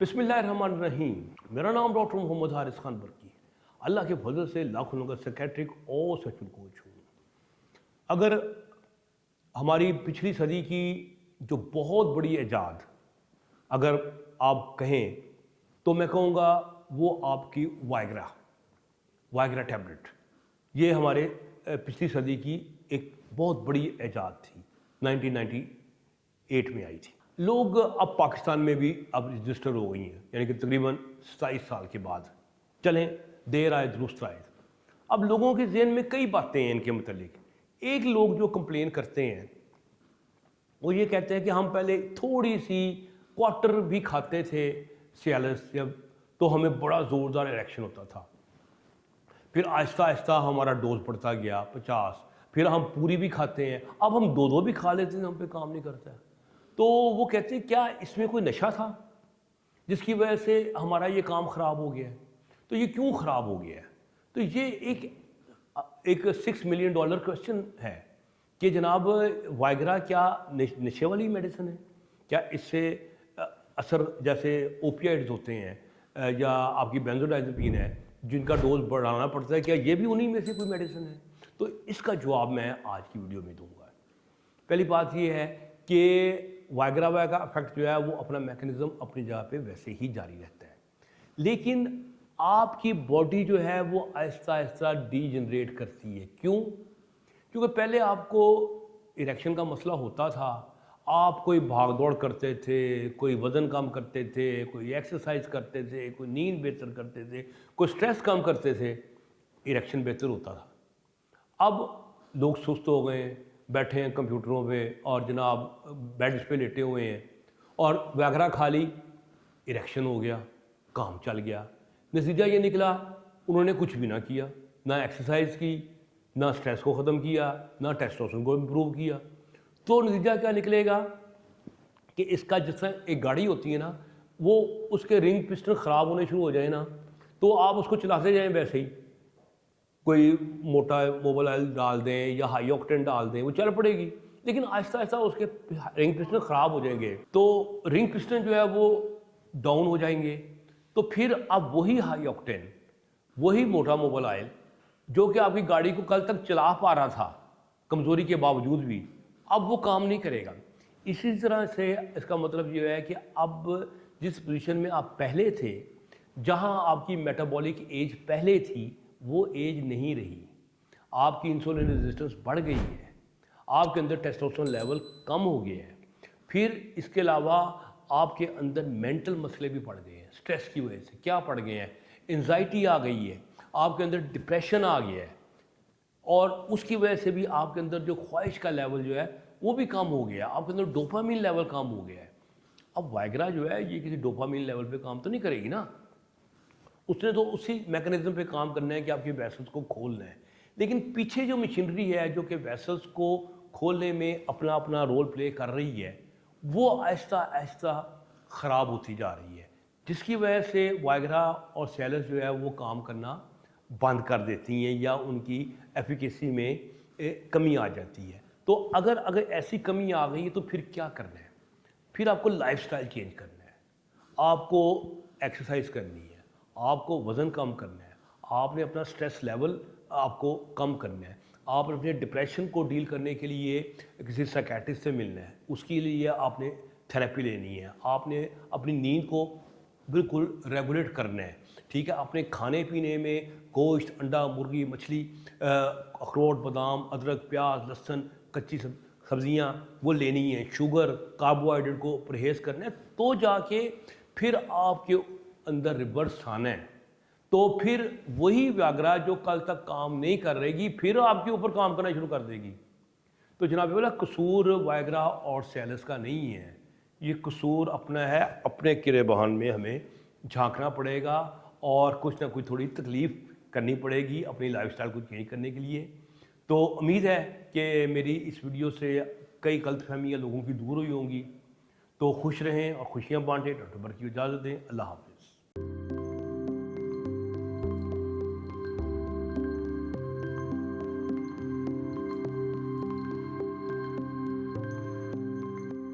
बिस्मिल्लाहिर्रहमानिर्रहीम। मेरा नाम डॉक्टर मोहम्मद हारिस खान बरकी। अल्लाह के फजल से लाखों लोगों का सेक्रेटरिक और सेक्शन कोच हूँ। अगर हमारी पिछली सदी की जो बहुत बड़ी ईजाद अगर आप कहें तो मैं कहूँगा वो आपकी वाइग्रा वाइग्रा टैबलेट। ये हमारे पिछली सदी की एक बहुत बड़ी ईजाद थी, 1998 में आई थी। लोग अब पाकिस्तान में भी अब रजिस्टर हो गई हैं, यानी कि तकरीबन 27 साल के बाद। चलें, देर आए दुरुस्त आए। अब लोगों के जहन में कई बातें हैं इनके मतलब। एक लोग जो कंप्लेन करते हैं वो ये कहते हैं कि हम पहले थोड़ी सी क्वार्टर भी खाते थे सियालस जब, तो हमें बड़ा ज़ोरदार इरेक्शन होता था। फिर आहिस्ता आहिस्ता हमारा डोज बढ़ता गया 50, फिर हम पूरी भी खाते हैं, अब हम दो भी खा लेते हैं, हम पे काम नहीं करता है। तो वो कहते हैं क्या इसमें कोई नशा था जिसकी वजह से हमारा ये काम ख़राब हो गया है? तो ये क्यों ख़राब हो गया है? तो ये एक $6 मिलियन क्वेश्चन है कि जनाब वाइग्रा क्या नशे वाली मेडिसिन है? क्या इससे असर जैसे ओपियाइड्स होते हैं या आपकी बेंजोडाइज़ेपिन है जिनका डोज बढ़ाना पड़ता है, क्या ये भी उन्हीं में से कोई मेडिसिन है? तो इसका जवाब मैं आज की वीडियो में दूंगा। पहली बात ये है कि वाइग्रा का इफेक्ट जो है वो अपना मैकेनिज्म अपनी जगह पे वैसे ही जारी रहता है, लेकिन आपकी बॉडी जो है वो आहिस्ता आहिस्ता डीजनरेट करती है। क्यों? क्योंकि पहले आपको इरेक्शन का मसला होता था, आप कोई भाग दौड़ करते थे, कोई वज़न कम करते थे, कोई एक्सरसाइज करते थे, कोई नींद बेहतर करते थे, कोई स्ट्रेस कम करते थे, इरेक्शन बेहतर होता था। अब लोग सुस्त हो गए, बैठे हैं कंप्यूटरों पे और जनाब बेड्स पे लेटे हुए हैं और वाइग्रा खा ली, इरेक्शन हो गया, काम चल गया। नतीजा ये निकला उन्होंने कुछ भी ना किया, ना एक्सरसाइज की, ना स्ट्रेस को ख़त्म किया, ना टेस्टोस्टेरोन को इम्प्रूव किया। तो नतीजा क्या निकलेगा कि इसका जैसा एक गाड़ी होती है ना, वो उसके रिंग पिस्टन ख़राब होने शुरू हो जाए ना, तो आप उसको चलाते जाएं वैसे ही, कोई मोटा मोबाइल ऑयल डाल दें या हाई ऑक्टेन डाल दें, वो चल पड़ेगी, लेकिन आहिस्ता आहिस्ता उसके रिंग पिस्टन ख़राब हो जाएंगे, तो रिंग पिस्टन जो है वो डाउन हो जाएंगे। तो फिर अब वही हाई ऑक्टेन, वही मोटा मोबाइल ऑयल जो कि आपकी गाड़ी को कल तक चला पा रहा था कमज़ोरी के बावजूद भी, अब वो काम नहीं करेगा। इसी तरह से इसका मतलब ये है कि अब जिस पोजीशन में आप पहले थे, जहां आपकी मेटाबॉलिक एज पहले थी, वो एज नहीं रही। आपकी इंसुलिन रेजिस्टेंस बढ़ गई है, आपके अंदर टेस्टोस्टेरोन लेवल कम हो गया है। फिर इसके अलावा आपके अंदर मेंटल मसले भी बढ़ गए हैं, स्ट्रेस की वजह से क्या बढ़ गए हैं, एंजाइटी आ गई है, आपके अंदर डिप्रेशन आ गया है, और उसकी वजह से भी आपके अंदर जो ख्वाहिश का लेवल जो है वो भी कम हो गया, आपके अंदर डोपामिन लेवल कम हो गया है। अब वाइग्रा जो है ये किसी डोपामिन लेवल पे काम तो नहीं करेगी ना, उसने तो उसी मैकेनिज्म पे काम करना है कि आपकी वेसल्स को खोलना है, लेकिन पीछे जो मशीनरी है जो कि वेसल्स को खोलने में अपना अपना रोल प्ले कर रही है, वो आहिस्ता आहिस्ता ख़राब होती जा रही है, जिसकी वजह से वाइग्रा और सियालिस जो है वो काम करना बंद कर देती हैं या उनकी एफिकेसी में कमी आ जाती है। तो अगर ऐसी कमी आ गई है तो फिर क्या करना है? फिर आपको लाइफस्टाइल चेंज करना है, आपको एक्सरसाइज करनी है, आपको वज़न कम करना है, आपने अपना स्ट्रेस लेवल आपको कम करना है, आप अपने डिप्रेशन को डील करने के लिए किसी साइकियाट्रिस्ट से मिलना है, उसके लिए आपने थेरेपी लेनी है, आपने अपनी नींद को बिल्कुल रेगुलेट करना है, ठीक है। अपने खाने पीने में गोश्त, अंडा, मुर्गी, मछली, अखरोट, बादाम, अदरक, प्याज, लहसुन, कच्ची सब्जियां वो लेनी है, शुगर, कार्बोहाइड्रेट को परहेज़ करना है, तो जाके फिर आपके अंदर रिवर्स आना है। तो फिर वही वाइग्रा जो कल तक काम नहीं कर रहेगी फिर आपके ऊपर काम करना शुरू कर देगी। तो जनाब वाला कसूर वाइग्रा और सियालिस का नहीं है, ये कसूर अपना है, अपने गिरेबान में हमें झांकना पड़ेगा और कुछ ना कुछ थोड़ी तकलीफ़ करनी पड़ेगी अपनी लाइफस्टाइल को चेंज करने के लिए। तो उम्मीद है कि मेरी इस वीडियो से कई गलतफहमियाँ लोगों की दूर हुई होंगी। तो खुश रहें और खुशियाँ बांटें। डॉक्टर बरकी इजाज़त दें। अल्लाह हाफ़िज़।